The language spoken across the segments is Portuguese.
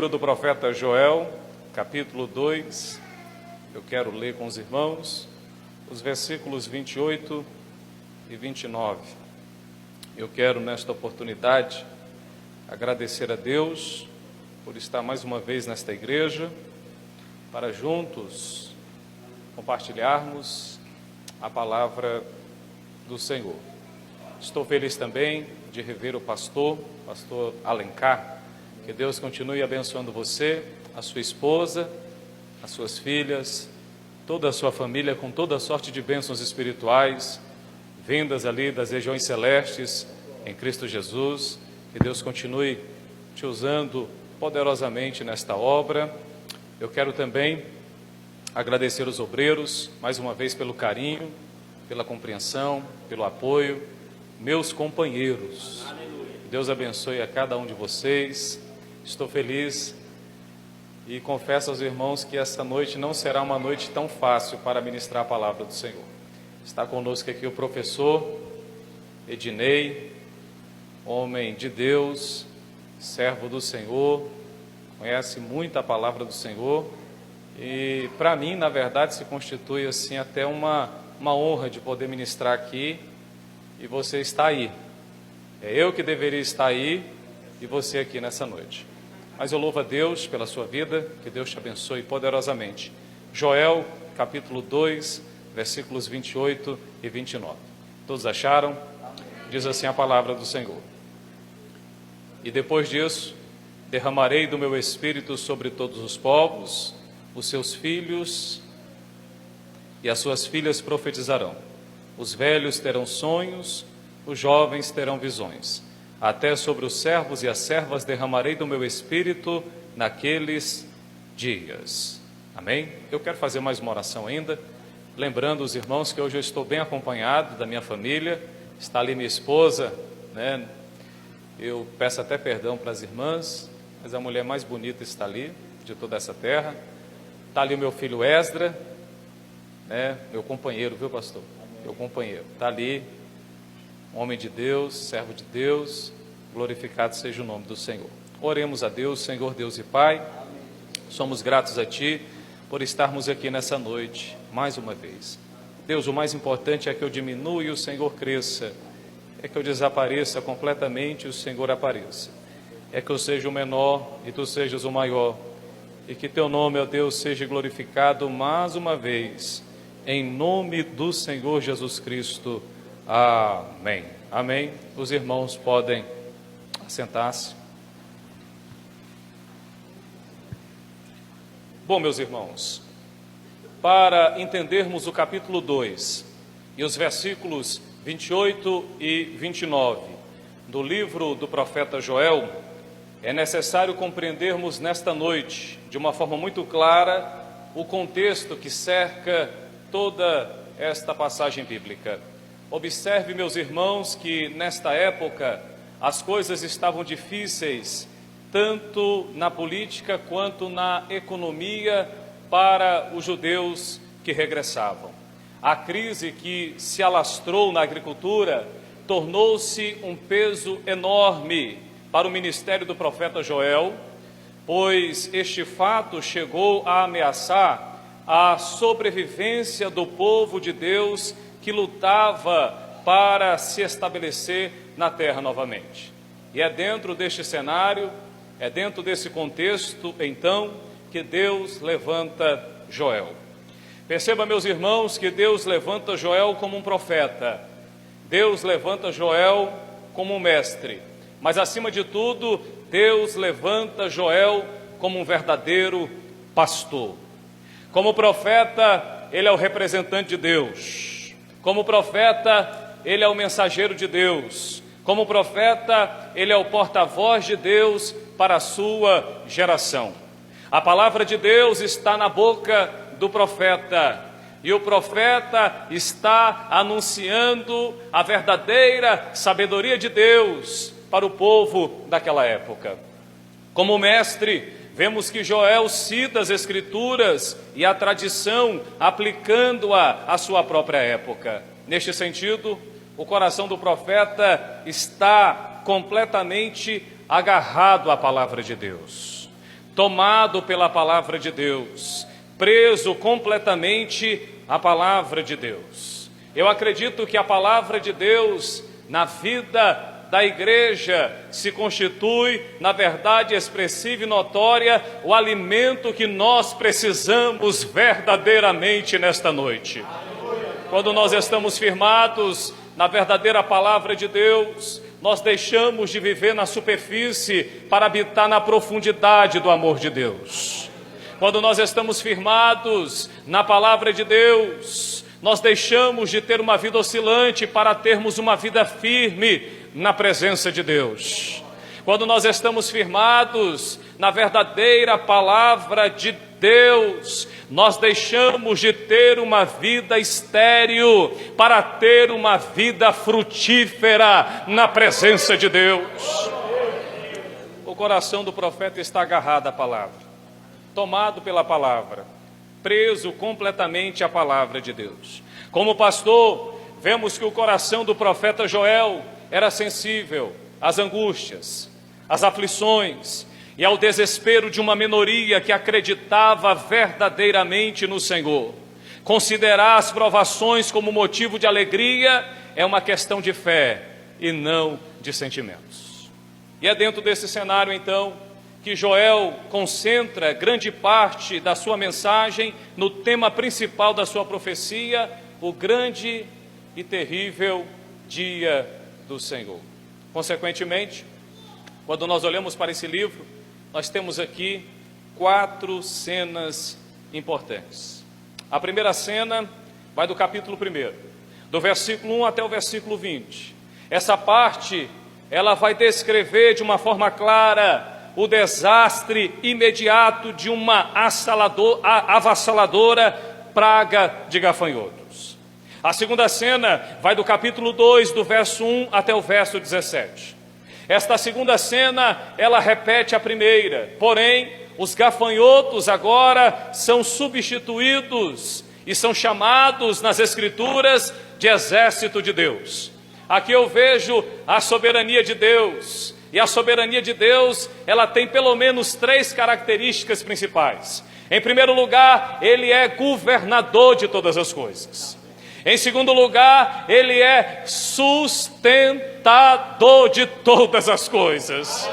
livro do profeta Joel, capítulo 2, eu quero ler com os irmãos os versículos 28 e 29. Eu quero, nesta oportunidade, agradecer a Deus por estar mais uma vez nesta igreja, para juntos compartilharmos a palavra do Senhor. Estou feliz também de rever o pastor Alencar. Que Deus continue abençoando você, a sua esposa, as suas filhas, toda a sua família, com toda a sorte de bênçãos espirituais, vindas ali das regiões celestes, em Cristo Jesus. Que Deus continue te usando poderosamente nesta obra. Eu quero também agradecer os obreiros, mais uma vez, pelo carinho, pela compreensão, pelo apoio, meus companheiros. Deus abençoe a cada um de vocês. Estou feliz e confesso aos irmãos que esta noite não será uma noite tão fácil para ministrar a palavra do Senhor. Está conosco aqui o professor Ednei, homem de Deus, servo do Senhor, conhece muito a palavra do Senhor e para mim, na verdade, se constitui assim até uma honra de poder ministrar aqui e você está aí. É eu que deveria estar aí e você aqui nessa noite. Mas eu louvo a Deus pela sua vida, que Deus te abençoe poderosamente. Joel, capítulo 2, versículos 28 e 29. Todos acharam? Diz assim a palavra do Senhor. E depois disso, derramarei do meu espírito sobre todos os povos, os seus filhos e as suas filhas profetizarão. Os velhos terão sonhos, os jovens terão visões. Até sobre os servos e as servas derramarei do meu espírito naqueles dias. Amém? Eu quero fazer mais uma oração ainda, lembrando os irmãos que hoje eu estou bem acompanhado da minha família. Está ali minha esposa, né? Eu peço até perdão para as irmãs, mas a mulher mais bonita está ali, de toda essa terra. Está ali o meu filho Esdra, né? Meu companheiro, viu, pastor? Meu companheiro. Está ali, homem de Deus, servo de Deus, glorificado seja o nome do Senhor. Oremos a Deus. Senhor Deus e Pai, somos gratos a Ti por estarmos aqui nessa noite, mais uma vez. Deus, o mais importante é que eu diminua e o Senhor cresça, é que eu desapareça completamente e o Senhor apareça, é que eu seja o menor e Tu sejas o maior, e que Teu nome, ó Deus, seja glorificado mais uma vez, em nome do Senhor Jesus Cristo. Amém. Amém. Os irmãos podem assentar-se. Bom, meus irmãos, para entendermos o capítulo 2 e os versículos 28 e 29 do livro do profeta Joel, é necessário compreendermos nesta noite, de uma forma muito clara, o contexto que cerca toda esta passagem bíblica. Observe, meus irmãos, que nesta época as coisas estavam difíceis, tanto na política quanto na economia, para os judeus que regressavam. A crise que se alastrou na agricultura tornou-se um peso enorme para o ministério do profeta Joel, pois este fato chegou a ameaçar a sobrevivência do povo de Deus que lutava para se estabelecer na terra novamente. E é dentro deste cenário, é dentro desse contexto, então, que Deus levanta Joel. Perceba, meus irmãos, que Deus levanta Joel como um profeta, Deus levanta Joel como um mestre, mas acima de tudo, Deus levanta Joel como um verdadeiro pastor. Como profeta, ele é o representante de Deus. Como profeta, ele é o mensageiro de Deus. Como profeta, ele é o porta-voz de Deus para a sua geração. A palavra de Deus está na boca do profeta, e o profeta está anunciando a verdadeira sabedoria de Deus para o povo daquela época. Como mestre, vemos que Joel cita as Escrituras e a tradição, aplicando-a à sua própria época. Neste sentido, o coração do profeta está completamente agarrado à palavra de Deus. tomado pela palavra de Deus, preso completamente à palavra de Deus. Eu acredito que a palavra de Deus na vida da igreja se constitui, na verdade expressiva e notória, o alimento que nós precisamos verdadeiramente nesta noite. Quando nós estamos firmados na verdadeira palavra de Deus, nós deixamos de viver na superfície para habitar na profundidade do amor de Deus. Quando nós estamos firmados na palavra de Deus, nós deixamos de ter uma vida oscilante para termos uma vida firme na presença de Deus. Quando nós estamos firmados na verdadeira palavra de Deus, nós deixamos de ter uma vida estéril para ter uma vida frutífera na presença de Deus. O coração do profeta está agarrado à palavra, tomado pela palavra, preso completamente à palavra de Deus. Como pastor, vemos que o coração do profeta Joel era sensível às angústias, às aflições e ao desespero de uma minoria que acreditava verdadeiramente no Senhor. Considerar as provações como motivo de alegria é uma questão de fé e não de sentimentos. E é dentro desse cenário, então, que Joel concentra grande parte da sua mensagem no tema principal da sua profecia, o grande e terrível dia do Senhor. Consequentemente, quando nós olhamos para esse livro, nós temos aqui 4 cenas importantes. A primeira cena vai do capítulo 1, do versículo 1 até o versículo 20. Essa parte, ela vai descrever de uma forma clara o desastre imediato de uma avassaladora praga de gafanhotos. A segunda cena vai do capítulo 2, do verso 1 até o verso 17. Esta segunda cena, ela repete a primeira, porém, os gafanhotos agora são substituídos e são chamados nas Escrituras de exército de Deus. Aqui eu vejo a soberania de Deus, e a soberania de Deus, ela tem pelo menos 3 características principais. Em primeiro lugar, ele é governador de todas as coisas. Em segundo lugar, ele é sustentador de todas as coisas.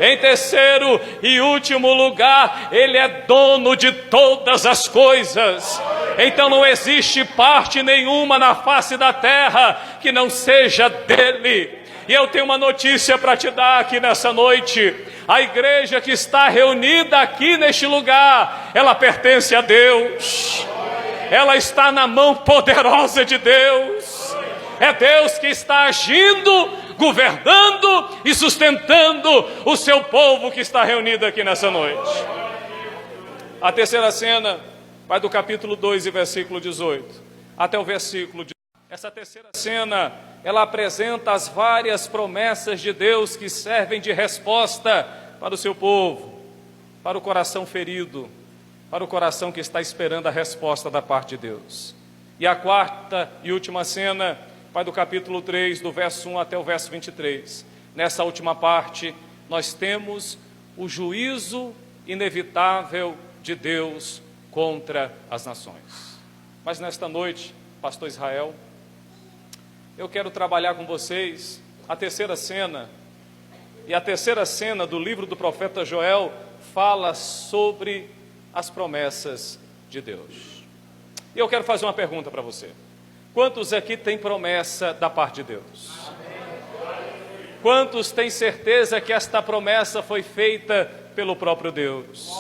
Em terceiro e último lugar, ele é dono de todas as coisas. Então não existe parte nenhuma na face da terra que não seja dele. E eu tenho uma notícia para te dar aqui nessa noite. A igreja que está reunida aqui neste lugar, ela pertence a Deus. Ela está na mão poderosa de Deus. É Deus que está agindo, governando e sustentando o seu povo que está reunido aqui nessa noite. A terceira cena vai do capítulo 2 e versículo 18 até o versículo 18. Essa terceira cena, ela apresenta as várias promessas de Deus que servem de resposta para o seu povo, para o coração ferido, para o coração que está esperando a resposta da parte de Deus. E a quarta e última cena vai do capítulo 3, do verso 1 até o verso 23. Nessa última parte, nós temos o juízo inevitável de Deus contra as nações. Mas nesta noite, pastor Israel, eu quero trabalhar com vocês a terceira cena. E a terceira cena do livro do profeta Joel fala sobre as promessas de Deus. E eu quero fazer uma pergunta para você. Quantos aqui têm promessa da parte de Deus? Quantos têm certeza que esta promessa foi feita pelo próprio Deus?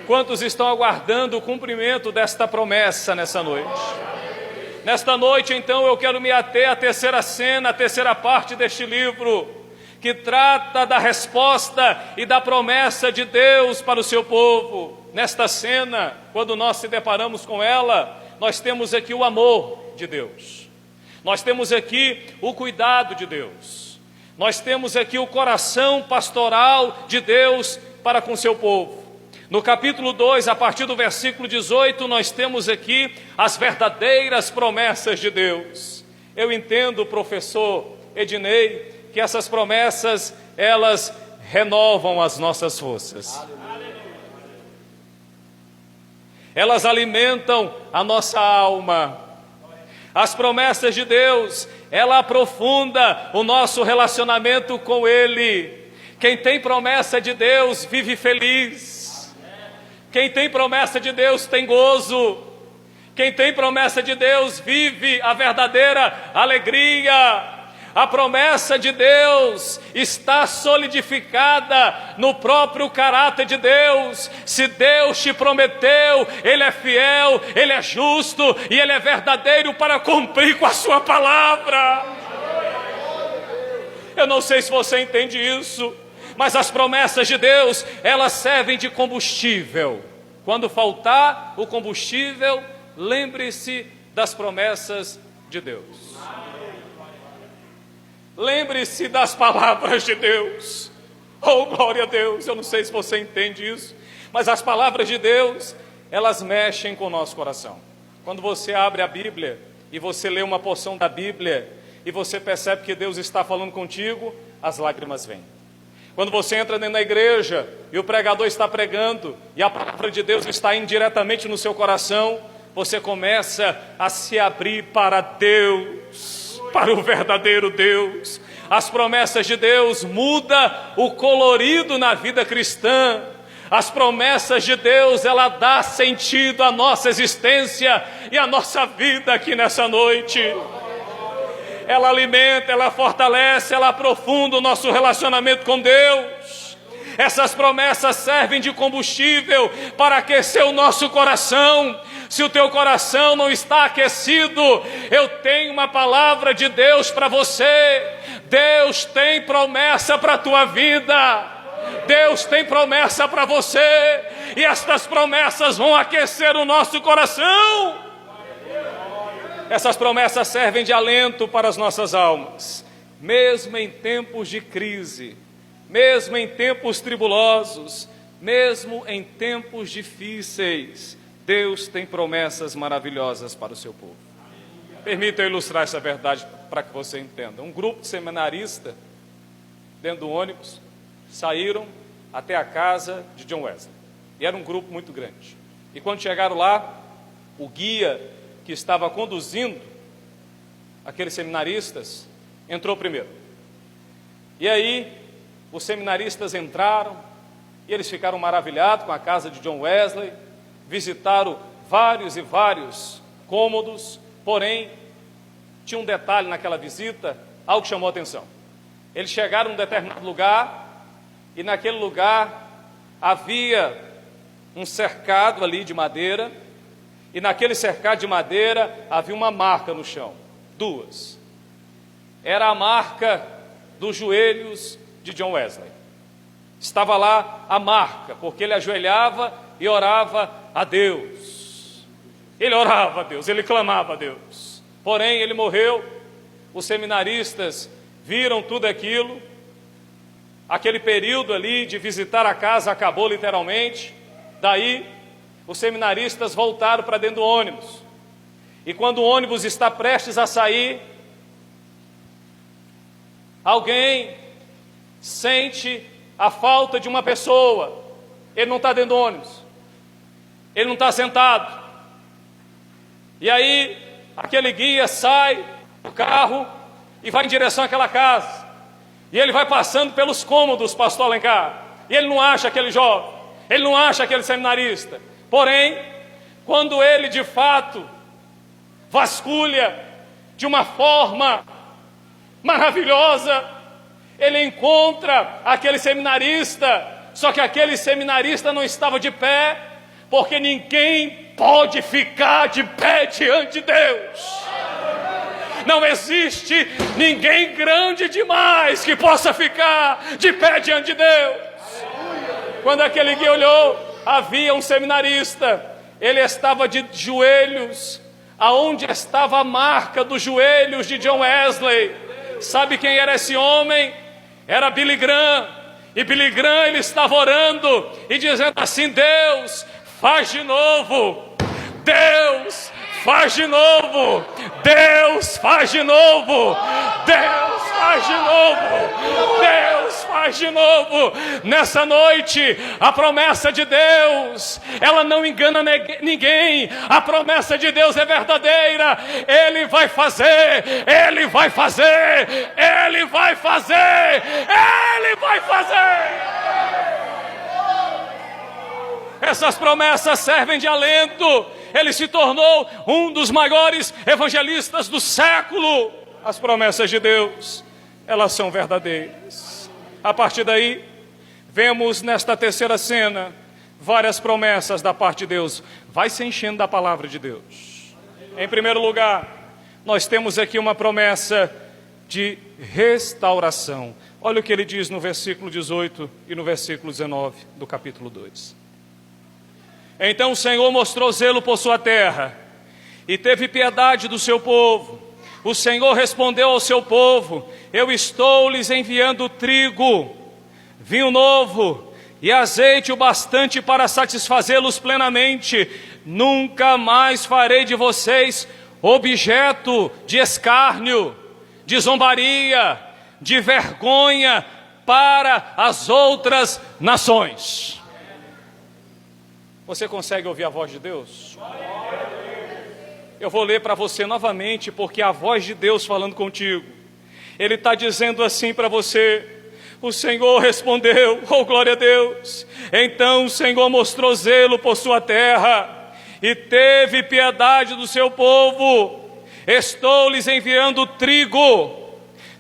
Quantos estão aguardando o cumprimento desta promessa nessa noite? Nesta noite, então, eu quero me ater à terceira cena, a terceira parte deste livro, que trata da resposta e da promessa de Deus para o seu povo. Nesta cena, quando nós se deparamos com ela, nós temos aqui o amor de Deus. Nós temos aqui o cuidado de Deus. Nós temos aqui o coração pastoral de Deus para com seu povo. No capítulo 2, a partir do versículo 18, nós temos aqui as verdadeiras promessas de Deus. Eu entendo, professor Ednei, que essas promessas, elas renovam as nossas forças. elas alimentam a nossa alma. As promessas de Deus, ela aprofunda o nosso relacionamento com Ele. Quem tem promessa de Deus vive feliz. Quem tem promessa de Deus tem gozo. Quem tem promessa de Deus vive a verdadeira alegria. A promessa de Deus está solidificada no próprio caráter de Deus. Se Deus te prometeu, Ele é fiel, Ele é justo e Ele é verdadeiro para cumprir com a sua palavra. Eu não sei se você entende isso, mas as promessas de Deus, elas servem de combustível. Quando faltar o combustível, lembre-se das promessas de Deus. Lembre-se das palavras de Deus. Oh, glória a Deus. Eu não sei se você entende isso, mas as palavras de Deus, elas mexem com o nosso coração. Quando você abre a Bíblia e você lê uma porção da Bíblia e você percebe que Deus está falando contigo, as lágrimas vêm. Quando você entra dentro da igreja e o pregador está pregando e a palavra de Deus está indiretamente no seu coração, você começa a se abrir para Deus, para o verdadeiro Deus. As promessas de Deus mudam o colorido na vida cristã. As promessas de Deus, ela dá sentido à nossa existência e à nossa vida aqui nessa noite. Ela alimenta, ela fortalece, ela aprofunda o nosso relacionamento com Deus. Essas promessas servem de combustível para aquecer o nosso coração. Se o teu coração não está aquecido, eu tenho uma palavra de Deus para você. Deus tem promessa para a tua vida. Deus tem promessa para você. E estas promessas vão aquecer o nosso coração. Essas promessas servem de alento para as nossas almas. Mesmo em tempos de crise, mesmo em tempos tribulosos, mesmo em tempos difíceis, Deus tem promessas maravilhosas para o seu povo. Permita eu ilustrar essa verdade para que você entenda. Um grupo de seminaristas, dentro do ônibus, saíram até a casa de John Wesley. E era um grupo muito grande. E quando chegaram lá, o guia que estava conduzindo aqueles seminaristas entrou primeiro. E aí, os seminaristas entraram e eles ficaram maravilhados com a casa de John Wesley. Visitaram vários e vários cômodos, porém, tinha um detalhe naquela visita, algo que chamou a atenção. Eles chegaram em um determinado lugar, e naquele lugar havia um cercado ali de madeira, e naquele cercado de madeira havia uma marca no chão, duas. Era a marca dos joelhos de John Wesley. Estava lá a marca, porque ele ajoelhava e orava a Deus. Ele orava a Deus, ele clamava a Deus. Porém, ele morreu. Os seminaristas viram tudo aquilo. Aquele período ali de visitar a casa acabou literalmente. Daí, os seminaristas voltaram para dentro do ônibus. E quando o ônibus está prestes a sair, alguém sente a falta de uma pessoa. Ele não está dentro do ônibus. Ele não está sentado. E aí, aquele guia sai do carro e vai em direção àquela casa. E ele vai passando pelos cômodos, pastor Alencar. E ele não acha aquele jovem. Ele não acha aquele seminarista. Porém, quando ele de fato vasculha de uma forma maravilhosa, ele encontra aquele seminarista. Só que aquele seminarista não estava de pé, porque ninguém pode ficar de pé diante de Deus. Não existe ninguém grande demais que possa ficar de pé diante de Deus. Quando aquele guia olhou, havia um seminarista. Ele estava de joelhos, aonde estava a marca dos joelhos de John Wesley. Sabe quem era esse homem? Era Billy Graham. E Billy Graham, ele estava orando e dizendo assim: Deus, faz de novo. Deus, faz de novo. Deus faz de novo. Deus faz de novo. Deus faz de novo. Nessa noite, a promessa de Deus, ela não engana ninguém. A promessa de Deus é verdadeira. Ele vai fazer. Ele vai fazer. Ele vai fazer. Ele vai fazer. Essas promessas servem de alento. Ele se tornou um dos maiores evangelistas do século. As promessas de Deus, elas são verdadeiras. A partir daí, vemos nesta terceira cena várias promessas da parte de Deus. Vai se enchendo da palavra de Deus. Em primeiro lugar, nós temos aqui uma promessa de restauração. Olha o que ele diz no versículo 18 e no versículo 19 do capítulo 2. Então o Senhor mostrou zelo por sua terra e teve piedade do seu povo. O Senhor respondeu ao seu povo: eu estou lhes enviando trigo, vinho novo e azeite o bastante para satisfazê-los plenamente. Nunca mais farei de vocês objeto de escárnio, de zombaria, de vergonha para as outras nações. Você consegue ouvir a voz de Deus? Eu vou ler para você novamente, porque é a voz de Deus falando contigo. Ele está dizendo assim para você: o Senhor respondeu, oh glória a Deus. Então o Senhor mostrou zelo por sua terra e teve piedade do seu povo. Estou lhes enviando trigo,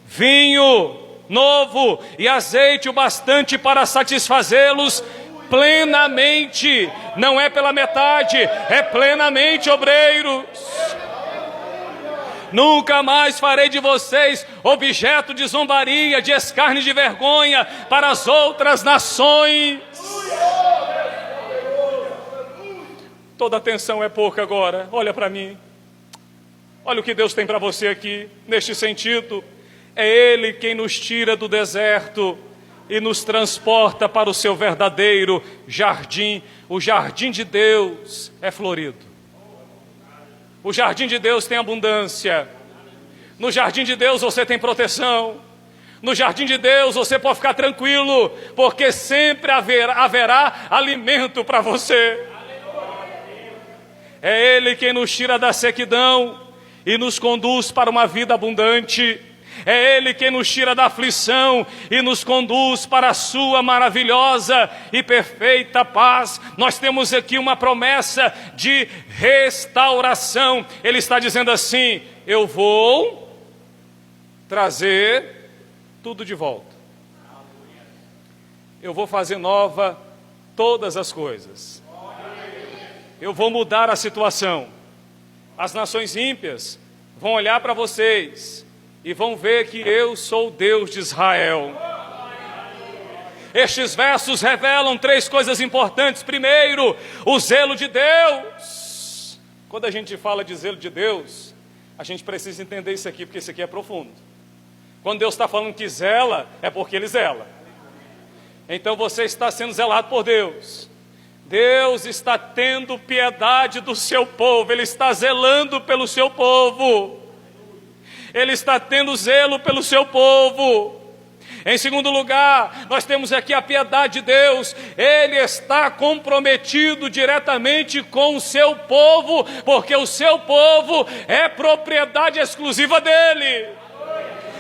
vinho novo e azeite o bastante para satisfazê-los plenamente. Não é pela metade, é plenamente, obreiros. Nunca mais farei de vocês objeto de zombaria, de escárnio e de vergonha para as outras nações. Toda atenção é pouca agora. Olha para mim. Olha o que Deus tem para você aqui, neste sentido. É Ele quem nos tira do deserto e nos transporta para o seu verdadeiro jardim. O jardim de Deus é florido. O jardim de Deus tem abundância. No jardim de Deus você tem proteção. No jardim de Deus você pode ficar tranquilo, porque sempre haverá alimento para você. É Ele quem nos tira da sequidão e nos conduz para uma vida abundante. É Ele quem nos tira da aflição e nos conduz para a sua maravilhosa e perfeita paz. Nós temos aqui uma promessa de restauração. Ele está dizendo assim: eu vou trazer tudo de volta. Eu vou fazer nova todas as coisas. Eu vou mudar a situação. As nações ímpias vão olhar para vocês e vão ver que eu sou o Deus de Israel. Estes versos revelam três coisas importantes. Primeiro, o zelo de Deus. Quando a gente fala de zelo de Deus, a gente precisa entender isso aqui, porque isso aqui é profundo. Quando Deus está falando que zela, é porque Ele zela. Então você está sendo zelado por Deus. Deus está tendo piedade do seu povo. Ele está zelando pelo seu povo. Ele está tendo zelo pelo seu povo. Em segundo lugar, nós temos aqui a piedade de Deus. Ele está comprometido diretamente com o seu povo, porque o seu povo é propriedade exclusiva dele.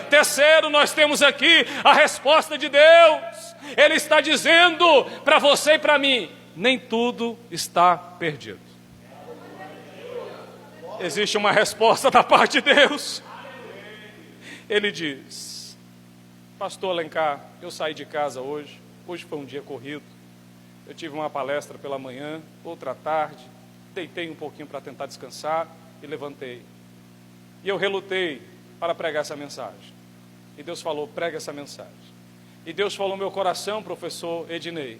Terceiro, nós temos aqui a resposta de Deus. Ele está dizendo para você e para mim: nem tudo está perdido. Existe uma resposta da parte de Deus. Ele diz: pastor Alencar, eu saí de casa hoje foi um dia corrido, eu tive uma palestra pela manhã, outra à tarde, deitei um pouquinho para tentar descansar e levantei. E eu relutei para pregar essa mensagem. E Deus falou: prega essa mensagem. E Deus falou no meu coração, professor Ednei,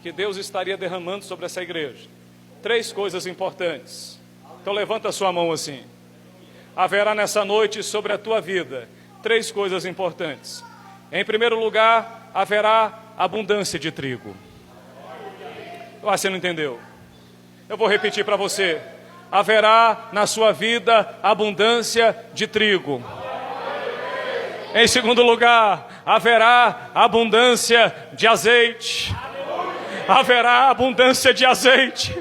que Deus estaria derramando sobre essa igreja três coisas importantes. Então levanta a sua mão assim. Haverá nessa noite sobre a tua vida três coisas importantes. Em primeiro lugar, haverá abundância de trigo. Você não entendeu? Eu vou repetir para você. haverá na sua vida abundância de trigo. Em segundo lugar, haverá abundância de azeite. Haverá abundância de azeite.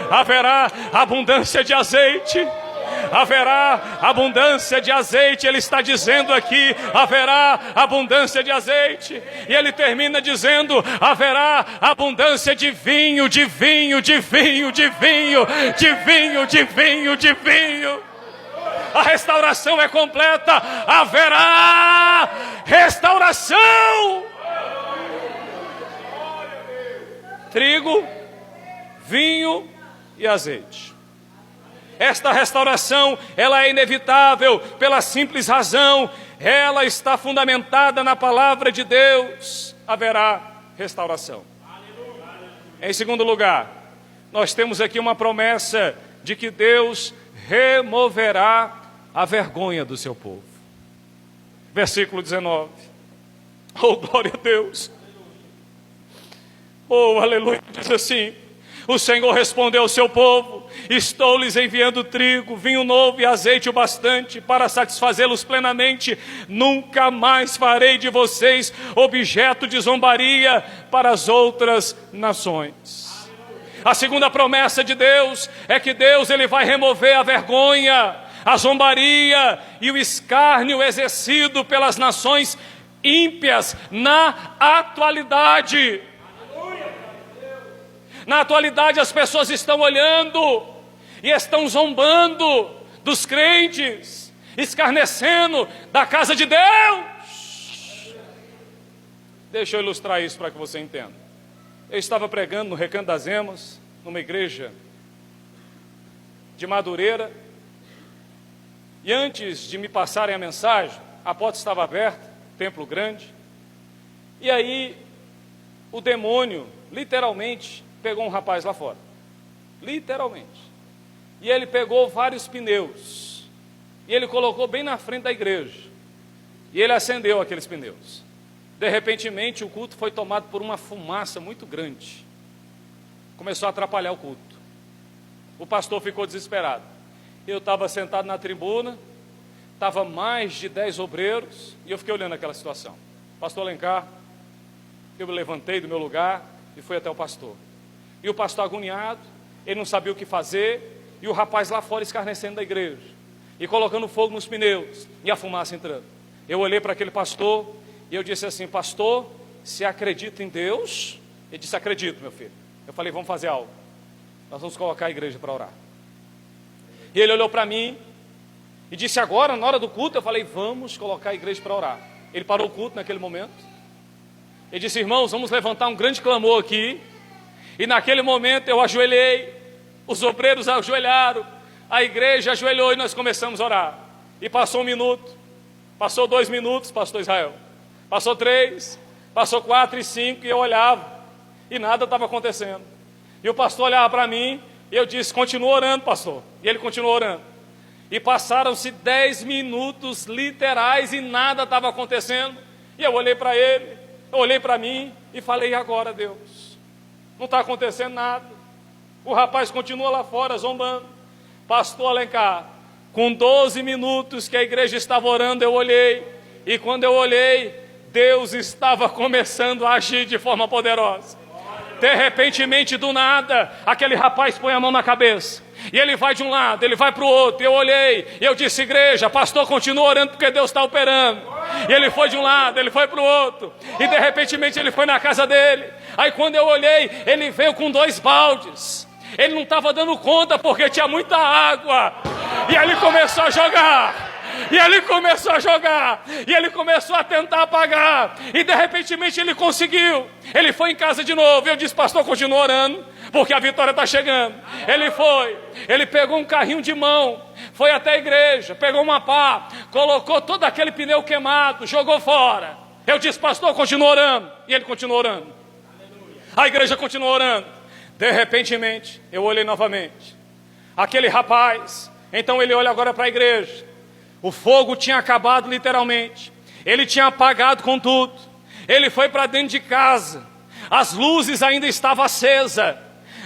Haverá abundância de azeite. Haverá abundância de azeite. Ele está dizendo aqui, haverá abundância de azeite. E ele termina dizendo, haverá abundância de vinho, de vinho, de vinho, de vinho, de vinho, de vinho, de vinho. A restauração é completa. Haverá restauração. Trigo, vinho e azeite. Esta restauração, ela é inevitável pela simples razão, ela está fundamentada na palavra de Deus. Haverá restauração. Em segundo lugar, nós temos aqui uma promessa de que Deus removerá a vergonha do seu povo. Versículo 19. Oh, glória a Deus. Oh, aleluia. Diz assim: o Senhor respondeu ao seu povo: estou lhes enviando trigo, vinho novo e azeite o bastante para satisfazê-los plenamente. Nunca mais farei de vocês objeto de zombaria para as outras nações. A segunda promessa de Deus é que Deus ele vai remover a vergonha, a zombaria e o escárnio exercido pelas nações ímpias na atualidade. Na atualidade as pessoas estão olhando e estão zombando dos crentes, escarnecendo da casa de Deus. Deixa eu ilustrar isso para que você entenda. Eu estava pregando no Recanto das Emas, numa igreja de Madureira, e antes de me passarem a mensagem, a porta estava aberta, templo grande, e aí o demônio, literalmente, pegou um rapaz lá fora, literalmente, e ele pegou vários pneus, e ele colocou bem na frente da igreja, e ele acendeu aqueles pneus. De repentemente o culto foi tomado por uma fumaça muito grande, começou a atrapalhar o culto. O pastor ficou desesperado. Eu estava sentado na tribuna, estava mais de 10 obreiros, e eu fiquei olhando aquela situação. Pastor Alencar, eu me levantei do meu lugar e fui até o pastor. E o pastor agoniado, ele não sabia o que fazer, e o rapaz lá fora escarnecendo da igreja, e colocando fogo nos pneus, e a fumaça entrando. Eu olhei para aquele pastor, e eu disse assim: pastor, você acredita em Deus? Ele disse: acredito, meu filho. Eu falei: vamos fazer algo, nós vamos colocar a igreja para orar. E ele olhou para mim, e disse: agora, na hora do culto? Eu falei: vamos colocar a igreja para orar. Ele parou o culto naquele momento, ele disse: irmãos, vamos levantar um grande clamor aqui. E naquele momento eu ajoelhei, os obreiros ajoelharam, a igreja ajoelhou e nós começamos a orar. E passou 1 minuto, passou 2 minutos, pastor Israel, passou 3, passou 4 e 5, e eu olhava, e nada estava acontecendo. E o pastor olhava para mim, e eu disse: continua orando, pastor. E ele continuou orando. E passaram-se 10 minutos literais e nada estava acontecendo. E eu olhei para ele, eu olhei para mim e falei: e agora, Deus? Não está acontecendo nada. O rapaz continua lá fora zombando. Pastor Alencar, com 12 minutos que a igreja estava orando, eu olhei. E quando eu olhei, Deus estava começando a agir de forma poderosa. De repentemente, do nada, aquele rapaz põe a mão na cabeça. E ele vai de um lado, ele vai para o outro. Eu olhei, e eu disse: igreja, pastor, continua orando porque Deus está operando. E ele foi de um lado, ele foi para o outro. E de repentemente ele foi na casa dele. Aí quando eu olhei, ele veio com 2 baldes. Ele não estava dando conta porque tinha muita água. E ele começou a jogar. E ele começou a jogar, e ele começou a tentar apagar, e de repentemente ele conseguiu. Ele foi em casa de novo, eu disse: pastor, continua orando, porque a vitória está chegando. Ele foi, ele pegou um carrinho de mão, foi até a igreja, pegou uma pá, colocou todo aquele pneu queimado, jogou fora. Eu disse: pastor, continua orando, e ele continuou orando. A igreja continuou orando. De repentemente, eu olhei novamente, aquele rapaz, então ele olha agora para a igreja. O fogo tinha acabado literalmente. Ele tinha apagado com tudo. Ele foi para dentro de casa. As luzes ainda estavam acesas.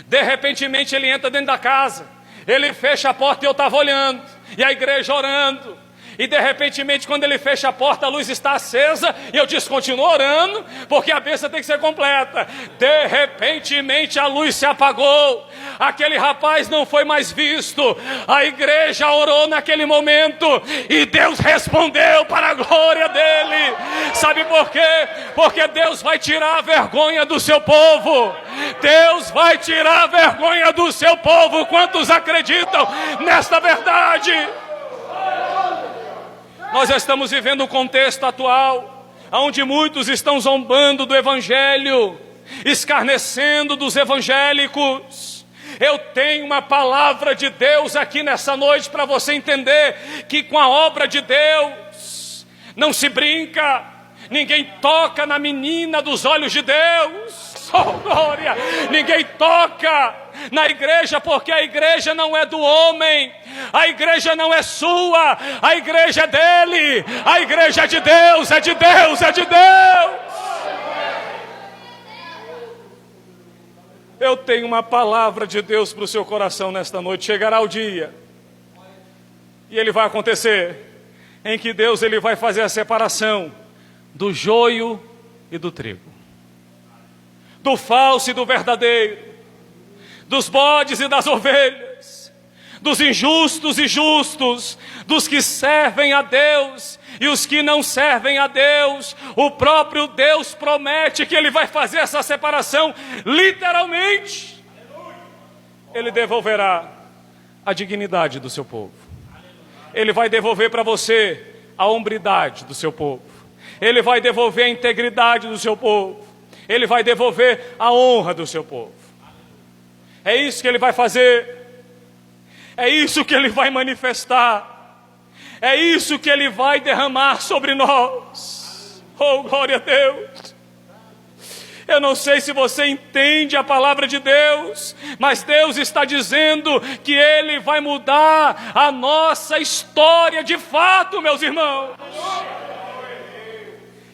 De repentemente ele entra dentro da casa. Ele fecha a porta e eu estava olhando, e a igreja orando. E de repente, quando ele fecha a porta, a luz está acesa, e eu disse, continuo orando, porque a bênção tem que ser completa. De repente, a luz se apagou, aquele rapaz não foi mais visto, a igreja orou naquele momento, e Deus respondeu para a glória dele. Sabe por quê? Porque Deus vai tirar a vergonha do seu povo. Deus vai tirar a vergonha do seu povo. Quantos acreditam nesta verdade? Nós estamos vivendo um contexto atual, onde muitos estão zombando do evangelho, escarnecendo dos evangélicos. Eu tenho uma palavra de Deus aqui nessa noite para você entender que com a obra de Deus não se brinca, ninguém toca na menina dos olhos de Deus. Oh, glória! Ninguém toca na igreja, porque a igreja não é do homem, a igreja não é sua, a igreja é dele, a igreja é de Deus, é de Deus, é de Deus. Eu tenho uma palavra de Deus para o seu coração nesta noite. Chegará o dia, e ele vai acontecer, em que Deus ele vai fazer a separação do joio e do trigo, do falso e do verdadeiro, dos bodes e das ovelhas, dos injustos e justos, dos que servem a Deus e os que não servem a Deus. O próprio Deus promete que ele vai fazer essa separação literalmente. Ele devolverá a dignidade do seu povo. Ele vai devolver para você a hombridade do seu povo. Ele vai devolver a integridade do seu povo. Ele vai devolver a honra do seu povo. É isso que ele vai fazer. É isso que ele vai manifestar. É isso que ele vai derramar sobre nós. Oh, glória a Deus. Eu não sei se você entende a palavra de Deus, mas Deus está dizendo que ele vai mudar a nossa história de fato, meus irmãos.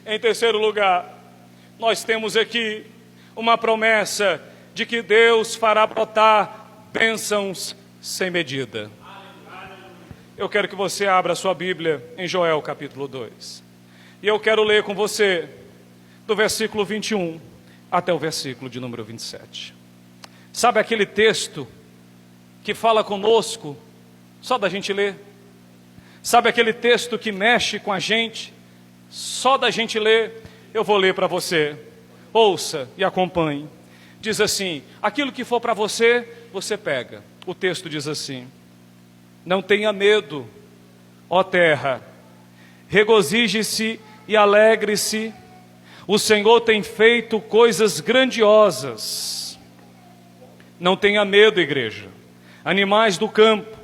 Em terceiro lugar, nós temos aqui uma promessa de que Deus fará brotar bênçãos sem medida. Eu quero que você abra a sua Bíblia em Joel capítulo 2. E eu quero ler com você do versículo 21 até o versículo de número 27. Sabe aquele texto que fala conosco só da gente ler? Sabe aquele texto que mexe com a gente só da gente ler? Eu vou ler para você. Ouça e acompanhe. Diz assim: aquilo que for para você, você pega. O texto diz assim: não tenha medo, ó terra, regozije-se e alegre-se, o Senhor tem feito coisas grandiosas. Não tenha medo, igreja, animais do campo,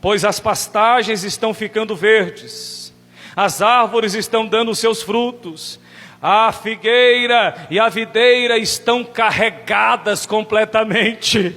pois as pastagens estão ficando verdes, as árvores estão dando seus frutos, a figueira e a videira estão carregadas completamente.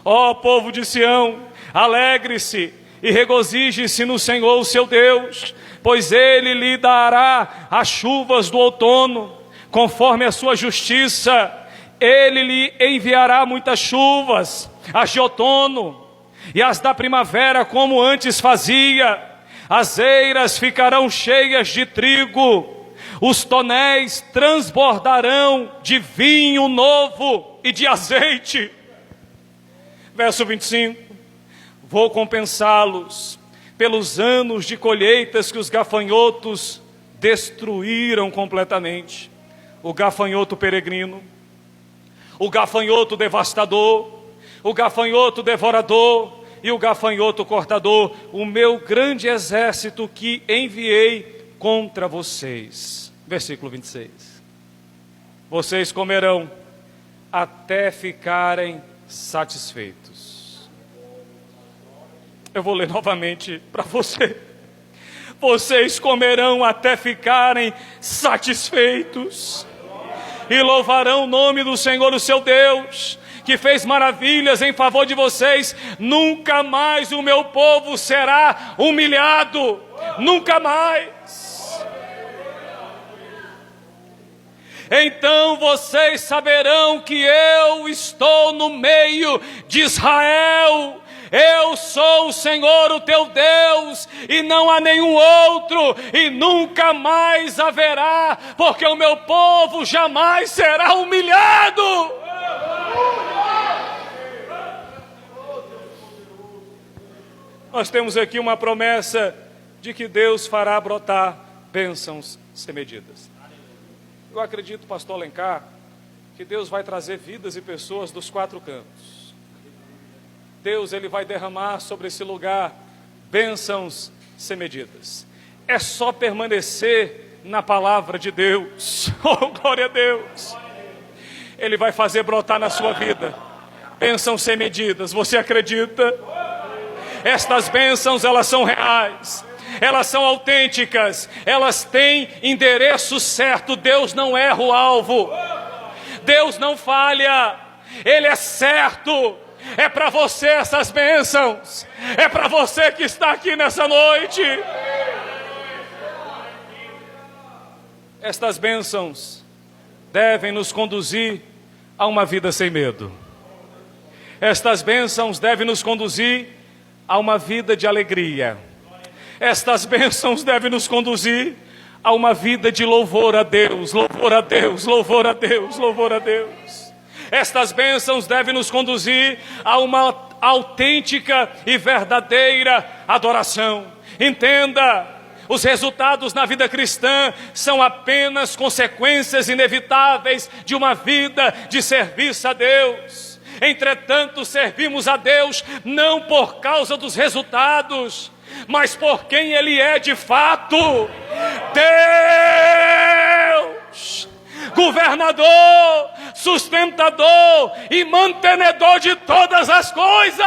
Ó povo de Sião, alegre-se e regozije-se no Senhor, o seu Deus, pois Ele lhe dará as chuvas do outono, conforme a sua justiça. Ele lhe enviará muitas chuvas, as de outono e as da primavera, como antes fazia. As eiras ficarão cheias de trigo, os tonéis transbordarão de vinho novo e de azeite. Verso 25: vou compensá-los pelos anos de colheitas que os gafanhotos destruíram completamente. O gafanhoto peregrino, o gafanhoto devastador, o gafanhoto devorador e o gafanhoto cortador, o meu grande exército que enviei contra vocês. Versículo 26. Vocês comerão até ficarem satisfeitos. Eu vou ler novamente para você. Vocês comerão até ficarem satisfeitos e louvarão o nome do Senhor, o seu Deus, que fez maravilhas em favor de vocês. Nunca mais o meu povo será humilhado, nunca mais. Então vocês saberão que eu estou no meio de Israel, Eu sou o Senhor, o teu Deus, e não há nenhum outro, e nunca mais haverá, porque o meu povo jamais será humilhado. Nós temos aqui uma promessa de que Deus fará brotar bênçãos sem medidas. Eu acredito, pastor Alencar, que Deus vai trazer vidas e pessoas dos 4 cantos. Deus, Ele vai derramar sobre esse lugar bênçãos sem medidas. É só permanecer na palavra de Deus. Oh, glória a Deus! Ele vai fazer brotar na sua vida bênçãos sem medidas. Você acredita? Estas bênçãos, elas são reais, elas são autênticas, elas têm endereço certo. Deus não erra o alvo, Deus não falha, Ele é certo. É para você essas bênçãos, é para você que está aqui nessa noite. Estas bênçãos devem nos conduzir a uma vida sem medo. Estas bênçãos devem nos conduzir a uma vida de alegria. Estas bênçãos devem nos conduzir a uma vida de louvor a Deus, louvor a Deus, louvor a Deus, louvor a Deus. Estas bênçãos devem nos conduzir a uma autêntica e verdadeira adoração. Entenda, os resultados na vida cristã são apenas consequências inevitáveis de uma vida de serviço a Deus. Entretanto, servimos a Deus não por causa dos resultados, mas por quem Ele é de fato. Deus, governador, sustentador e mantenedor de todas as coisas.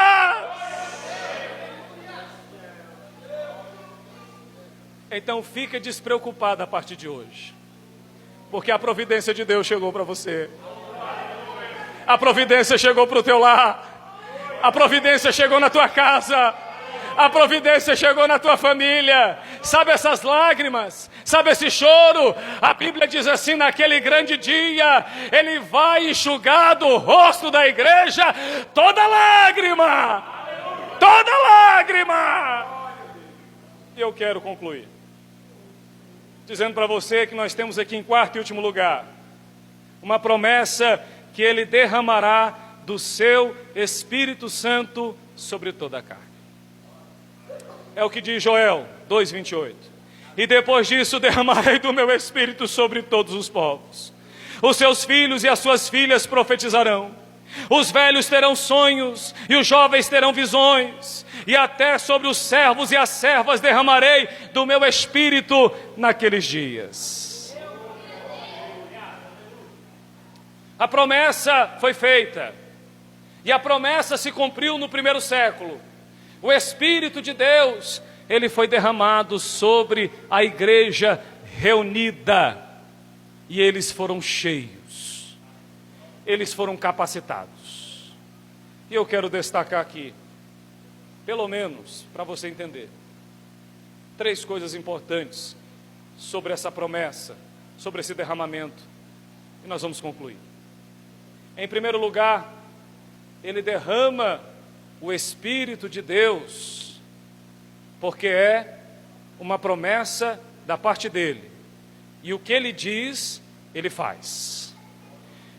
Então fica despreocupado a partir de hoje, porque a providência de Deus chegou para você. A providência chegou para o teu lar. A providência chegou na tua casa. A providência chegou na tua família. Sabe essas lágrimas? Sabe esse choro? A Bíblia diz assim: naquele grande dia, Ele vai enxugar do rosto da igreja toda lágrima. Toda lágrima. E eu quero concluir dizendo para você que nós temos aqui em 4º e último lugar uma promessa que Ele derramará do seu Espírito Santo sobre toda a carne. É o que diz Joel 2:28. E depois disso derramarei do meu Espírito sobre todos os povos. Os seus filhos e as suas filhas profetizarão. Os velhos terão sonhos e os jovens terão visões. E até sobre os servos e as servas derramarei do meu Espírito naqueles dias. A promessa foi feita, e a promessa se cumpriu no 1º século. O Espírito de Deus, Ele foi derramado sobre a igreja reunida, e eles foram cheios, eles foram capacitados. E eu quero destacar aqui, pelo menos para você entender, 3 coisas importantes sobre essa promessa, sobre esse derramamento, e nós vamos concluir. Em primeiro lugar, Ele derrama o Espírito de Deus, porque é uma promessa da parte dEle. E o que Ele diz, Ele faz.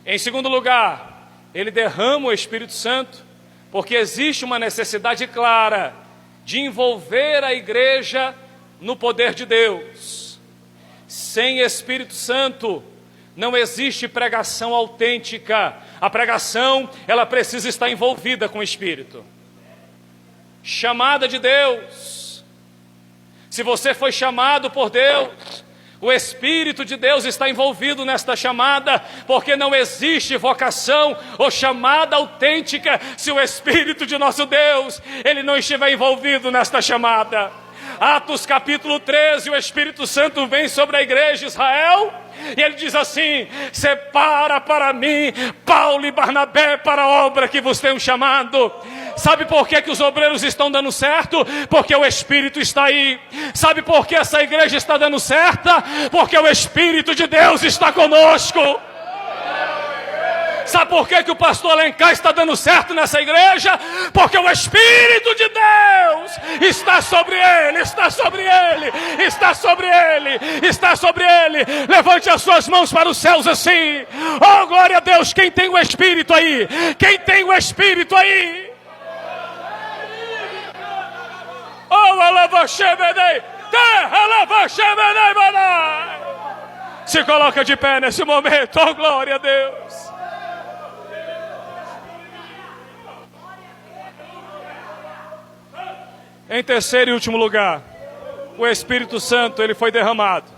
Em segundo lugar, Ele derrama o Espírito Santo, porque existe uma necessidade clara de envolver a igreja no poder de Deus. Sem Espírito Santo, não existe pregação autêntica. A pregação, ela precisa estar envolvida com o Espírito. Chamada de Deus. Se você foi chamado por Deus, o Espírito de Deus está envolvido nesta chamada, porque não existe vocação ou chamada autêntica se o Espírito de nosso Deus, Ele não estiver envolvido nesta chamada. Atos capítulo 13, o Espírito Santo vem sobre a igreja de Israel, e ele diz assim: separa para mim Paulo e Barnabé para a obra que vos tenho chamado. Sabe por que os obreiros estão dando certo? Porque o Espírito está aí. Sabe por que essa igreja está dando certo? Porque o Espírito de Deus está conosco. Sabe por que o pastor Alencar está dando certo nessa igreja? Porque o Espírito de Deus está sobre ele, está sobre ele, está sobre ele, está sobre ele. Levante as suas mãos para os céus assim. Oh, glória a Deus. Quem tem o Espírito aí? Quem tem o Espírito aí? Oh, alabaxebedei, alabaxebedei, manai. Se coloca de pé nesse momento. Oh, glória a Deus. Em terceiro e último lugar, o Espírito Santo, ele foi derramado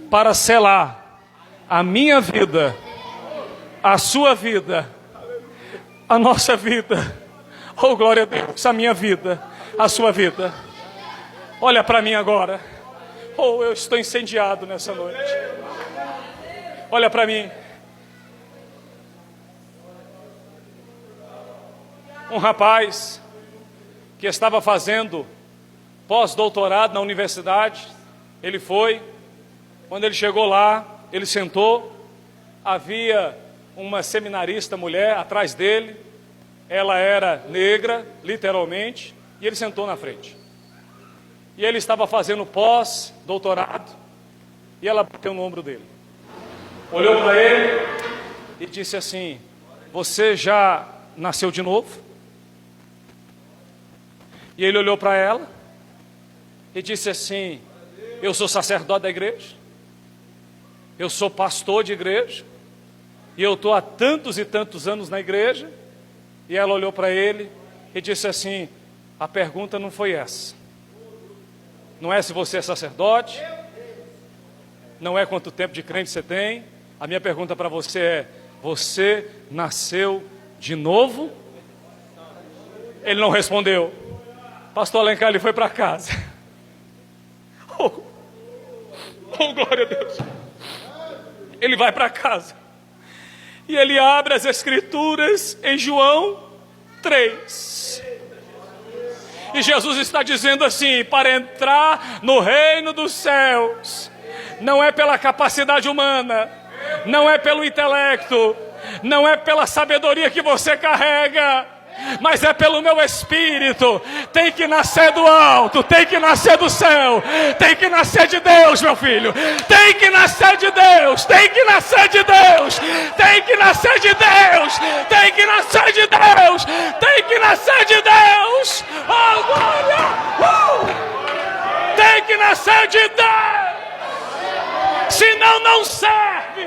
para selar a minha vida, a sua vida, a nossa vida. Oh, glória a Deus, a minha vida, a sua vida. Olha para mim agora. Oh, eu estou incendiado nessa noite. Olha para mim. Um rapaz que estava fazendo pós-doutorado na universidade, ele foi. Quando ele chegou lá, ele sentou. Havia uma seminarista mulher atrás dele. Ela era negra, literalmente, e ele sentou na frente. E ele estava fazendo pós-doutorado, e ela bateu no ombro dele. Olhou para ele e disse assim: você já nasceu de novo? E ele olhou para ela e disse assim: eu sou sacerdote da igreja, eu sou pastor de igreja, e eu estou há tantos e tantos anos na igreja. E ela olhou para ele e disse assim: a pergunta não foi essa. Não é se você é sacerdote, não é quanto tempo de crente você tem. A minha pergunta para você é: você nasceu de novo? Ele não respondeu. Pastor Alencar, ele foi para casa. Oh, glória a Deus. Ele vai para casa e ele abre as Escrituras em João 3. E Jesus está dizendo assim: para entrar no reino dos céus, não é pela capacidade humana, não é pelo intelecto, não é pela sabedoria que você carrega, mas é pelo meu Espírito. Tem que nascer do alto, tem que nascer do céu, tem que nascer de Deus, meu filho. Tem que nascer de Deus, tem que nascer de Deus, tem que nascer de Deus, tem que nascer de Deus, tem que nascer de Deus. Oh, glória! Tem que nascer de Deus, senão não serve.